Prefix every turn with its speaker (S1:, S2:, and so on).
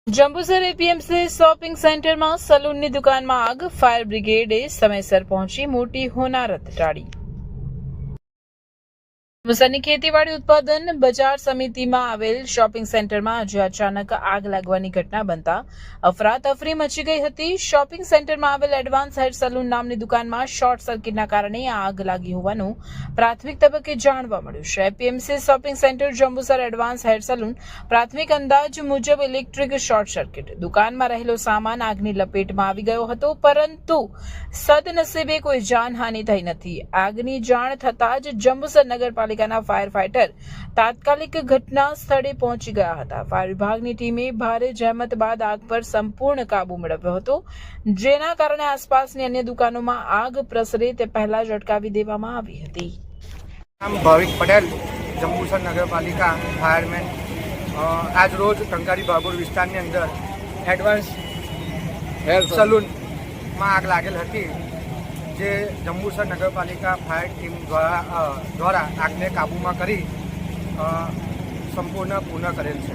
S1: Jambusar APMC shopping સેન્ટરમાં સલૂનની દુકાનમાં આગ, ફાયર બ્રિગેડે સમયસર પહોંચી મોટી હોનારત ટાળી। જંબુસરની ખેતીવાડી ઉત્પાદન બજાર સમિતિમાં આવેલ શોપિંગ સેન્ટરમાં આજે અચાનક આગ લાગવાની ઘટના બનતા અફરાતફરી મચી ગઈ હતી। શોપિંગ સેન્ટરમાં આવેલ એડવાન્સ હેર સલૂન નામની દુકાનમાં શોર્ટ સર્કિટના કારણે આગ લાગી હોવાનું પ્રાથમિક તબક્કે જાણવા મળ્યું છે। APMC shopping centre Jambusar advance hair salon પ્રાથમિક અંદાજ મુજબ ઇલેક્ટ્રિક શોર્ટ સર્કિટ, દુકાનમાં રહેલો સામાન આગની લપેટમાં આવી ગયો હતો, પરંતુ સદનસીબે કોઈ જાનહાનિ થઈ નથી। આગની જાણ થતાં જ જંબુસર નગરપાલિકા ફાયર ફાઈટર તાત્કાલિક ઘટના સ્થળે પહોંચી ગયા હતા। ફાયર વિભાગની ટીમે ભારે જહેમત બાદ આગ પર સંપૂર્ણ કાબુ મેળવ્યો હતો, જેના કારણે આસપાસની અન્ય દુકાનોમાં આગ પ્રસરે તે પહેલા જ અટકાવી દેવામાં આવી હતી।
S2: ભાવિક પટેલ, જંબુસર નગરપાલિકા ફાયરમેન। આજ રોજ ટંકારી ભાગોળ વિસ્તારની અંદર એડવાન્સ હેર સલૂનમાં આગ લાગેલ હતી, જે જંબુસર નગરપાલિકા ફાયર ટીમ દ્વારા આગને કાબૂમાં કરી સંપૂર્ણ પૂર્ણ કરેલ છે।